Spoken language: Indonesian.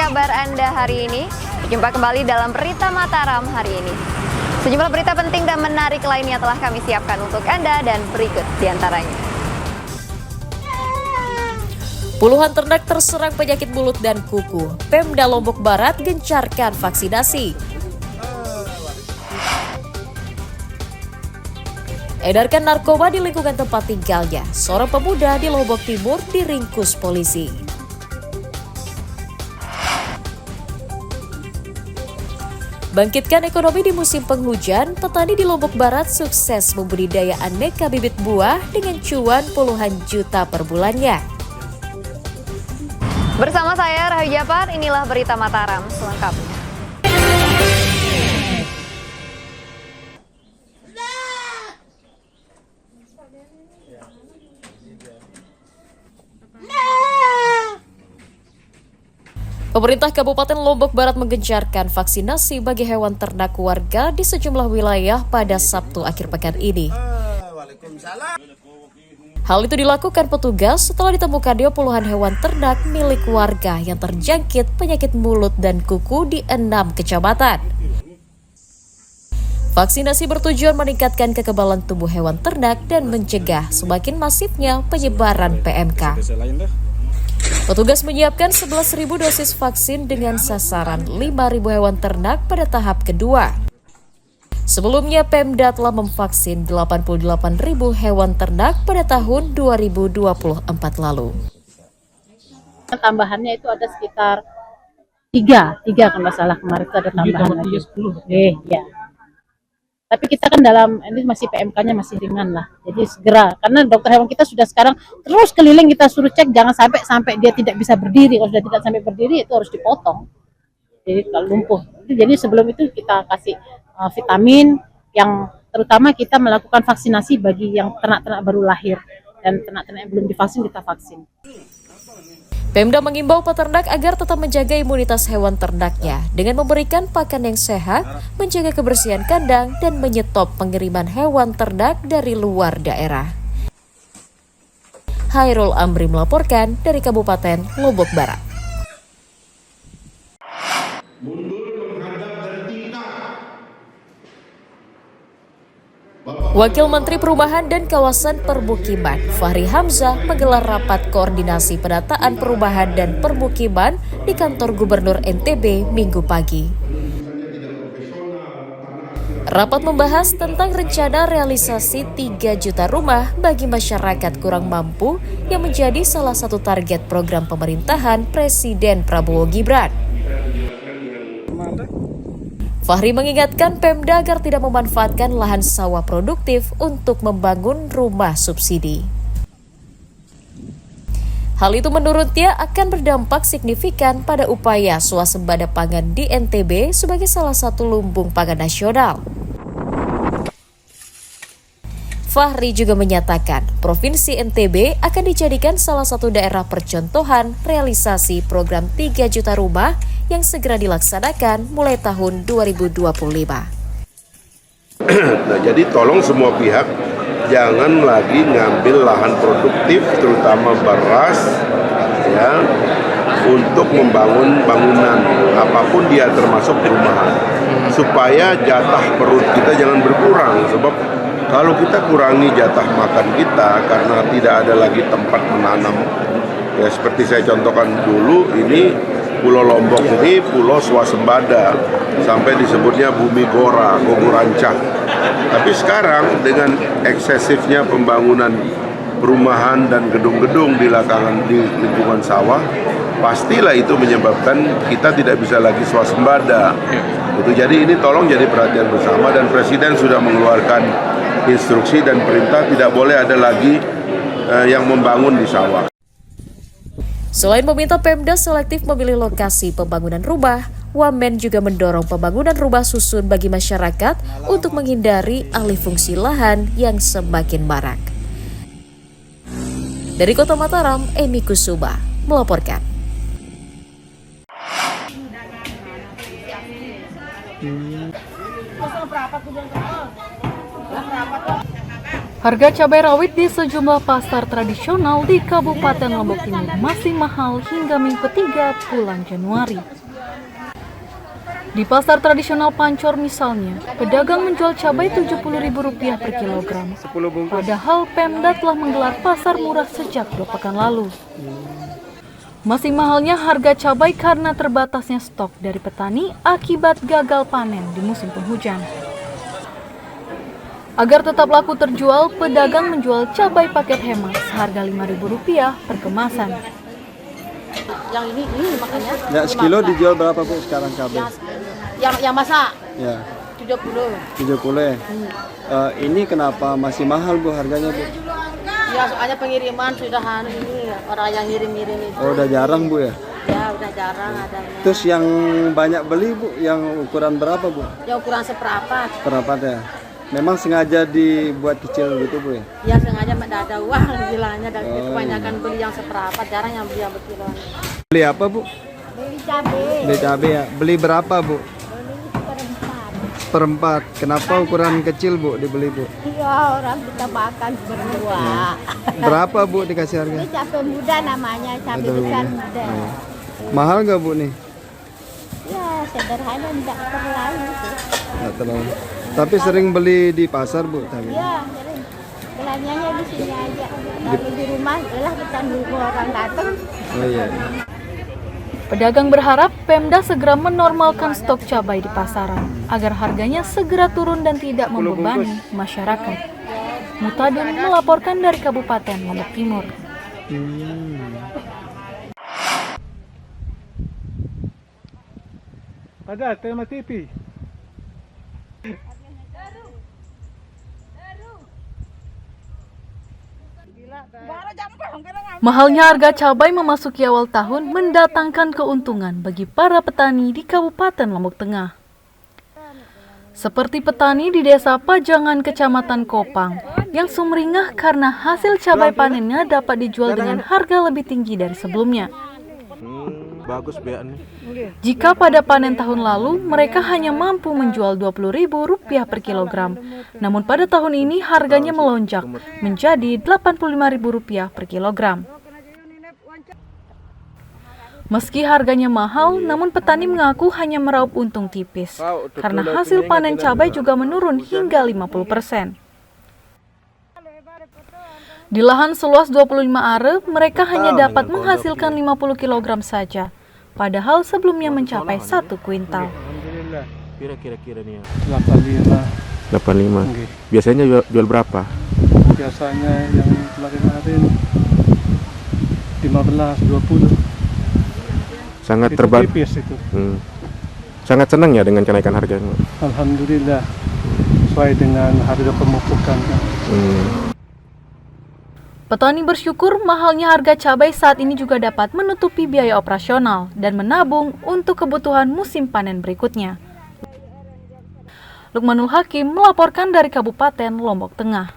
kabar Anda hari ini? Jumpa kembali dalam Berita Mataram hari ini. Sejumlah berita penting dan menarik lainnya telah kami siapkan untuk Anda dan berikut diantaranya. Puluhan ternak terserang penyakit mulut dan kuku. Pemda Lombok Barat gencarkan vaksinasi. Edarkan narkoba di lingkungan tempat tinggalnya. Seorang pemuda di Lombok Timur diringkus polisi. Bangkitkan ekonomi di musim penghujan, petani di Lombok Barat sukses membudidaya aneka bibit buah dengan cuan puluhan juta per bulannya. Bersama saya Rahayu Japar, inilah Berita Mataram selengkapnya. Pemerintah Kabupaten Lombok Barat menggencarkan vaksinasi bagi hewan ternak warga di sejumlah wilayah pada Sabtu akhir pekan ini. Hal itu dilakukan petugas setelah ditemukannya puluhan hewan ternak milik warga yang terjangkit penyakit mulut dan kuku di 6 kecamatan. Vaksinasi bertujuan meningkatkan kekebalan tubuh hewan ternak dan mencegah semakin masifnya penyebaran PMK. Petugas menyiapkan 11.000 dosis vaksin dengan sasaran 5.000 hewan ternak pada tahap kedua. Sebelumnya, Pemda telah memvaksin 88.000 hewan ternak pada tahun 2024 lalu. Tambahannya itu ada sekitar 3 kalau nggak salah kemarin itu ada tambahan lagi. Ya. Tapi kita kan dalam ini masih PMK-nya masih ringan lah. Jadi segera karena dokter hewan kita sudah sekarang terus keliling kita suruh cek jangan sampai dia tidak bisa berdiri. Kalau sudah tidak sampai berdiri itu harus dipotong. Jadi kalau lumpuh. Jadi sebelum itu kita kasih vitamin yang terutama kita melakukan vaksinasi bagi yang ternak-ternak baru lahir dan ternak-ternak yang belum divaksin kita vaksin. Pemda mengimbau peternak agar tetap menjaga imunitas hewan ternaknya dengan memberikan pakan yang sehat, menjaga kebersihan kandang, dan menyetop pengiriman hewan ternak dari luar daerah. Hairul Amri melaporkan dari Kabupaten Lombok Barat. Wakil Menteri Perumahan dan Kawasan Permukiman Fahri Hamzah menggelar rapat koordinasi penataan perumahan dan permukiman di kantor Gubernur NTB Minggu pagi. Rapat membahas tentang rencana realisasi 3 juta rumah bagi masyarakat kurang mampu yang menjadi salah satu target program pemerintahan Presiden Prabowo Gibran. Fahri mengingatkan Pemda agar tidak memanfaatkan lahan sawah produktif untuk membangun rumah subsidi. Hal itu menurutnya akan berdampak signifikan pada upaya swasembada pangan di NTB sebagai salah satu lumbung pangan nasional. Fahri juga menyatakan Provinsi NTB akan dijadikan salah satu daerah percontohan realisasi program 3 juta rumah yang segera dilaksanakan mulai tahun 2025. Nah, jadi tolong semua pihak jangan lagi ngambil lahan produktif terutama beras ya untuk membangun bangunan apapun dia termasuk perumahan supaya jatah perut kita jangan berkurang sebab kalau kita kurangi jatah makan kita karena tidak ada lagi tempat menanam ya seperti saya contohkan dulu ini Pulau Lombok ini pulau swasembada sampai disebutnya bumi gora, gogo rancak. Tapi sekarang dengan eksesifnya pembangunan perumahan dan gedung-gedung di lingkungan sawah, pastilah itu menyebabkan kita tidak bisa lagi swasembada. Itu jadi ini tolong jadi perhatian bersama dan Presiden sudah mengeluarkan instruksi dan perintah tidak boleh ada lagi yang membangun di sawah. Selain meminta Pemda selektif memilih lokasi pembangunan rumah, Wamen juga mendorong pembangunan rumah susun bagi masyarakat untuk menghindari alih fungsi lahan yang semakin marak. Dari Kota Mataram, Emi Kusuma melaporkan. Harga cabai rawit di sejumlah pasar tradisional di Kabupaten Lombok Timur masih mahal hingga Minggu ketiga bulan Januari. Di pasar tradisional Pancor misalnya, pedagang menjual cabai Rp70.000 per kilogram. Padahal Pemda telah menggelar pasar murah sejak 2 pekan lalu. Masih mahalnya harga cabai karena terbatasnya stok dari petani akibat gagal panen di musim penghujan. Agar tetap laku terjual, pedagang menjual cabai paket hemat seharga Rp5.000 per kemasan. Yang ini makanya. Ya, sekilo dijual berapa Bu sekarang cabai? Yang masak. Ya. 70. 70 ya. Ini kenapa masih mahal Bu harganya Bu? Ya soalnya pengiriman sudah ini orang yang ngirim-ngirim itu. Oh, udah jarang Bu ya? Ya udah jarang adanya. Terus yang banyak beli Bu, yang ukuran berapa Bu? Ya ukuran seperempat. Seperempat ya? Memang sengaja dibuat kecil gitu Bu ya? Ya sengaja tidak ada uang bilangnya dan kebanyakan beli yang seperempat, jarang yang beli yang berkilo. Beli apa Bu? Beli cabai. Beli cabai ya? Beli berapa Bu? Seperempat. Kenapa ukuran kecil Bu dibeli Bu? Iya, orang kita makan berdua. Berapa Bu dikasih harga? Ini cabai muda namanya, cabai besar muda. Mahal nggak Bu nih? Ya, sederhana, tidak terlalu sih. Nggak terlalu. Tapi sering beli di pasar Bu cabai? Ya, sering. Belanjanya di sini aja. Kalau di rumah, lah kita nunggu orang datang. Oh iya. Pedagang berharap Pemda segera menormalkan stok cabai di pasaran agar harganya segera turun dan tidak membebani masyarakat. Mutadun melaporkan dari Kabupaten Lombok Timur. Ada tema TV. Mahalnya harga cabai memasuki awal tahun mendatangkan keuntungan bagi para petani di Kabupaten Lombok Tengah. Seperti petani di Desa Pajangan, Kecamatan Kopang, yang sumringah karena hasil cabai panennya dapat dijual dengan harga lebih tinggi dari sebelumnya. Bagus Bea nih. Jika pada panen tahun lalu mereka hanya mampu menjual Rp20.000 per kilogram, namun pada tahun ini harganya melonjak menjadi Rp85.000 per kilogram. Meski harganya mahal, namun petani mengaku hanya meraup untung tipis karena hasil panen cabai juga menurun hingga 50%. Di lahan seluas 25 are, mereka hanya dapat menghasilkan 50 kg saja, padahal sebelumnya mencapai 1 kuintal. Alhamdulillah. Kira-kira nih. 85. 85. Okay. Biasanya jual berapa? Biasanya yang kemarin 15-20. Sangat Itu terbantu. tipis itu. Sangat senang ya dengan kenaikan harga. Alhamdulillah. Sesuai dengan harga pemupukan. Petani bersyukur mahalnya harga cabai saat ini juga dapat menutupi biaya operasional dan menabung untuk kebutuhan musim panen berikutnya. Lukmanul Hakim melaporkan dari Kabupaten Lombok Tengah.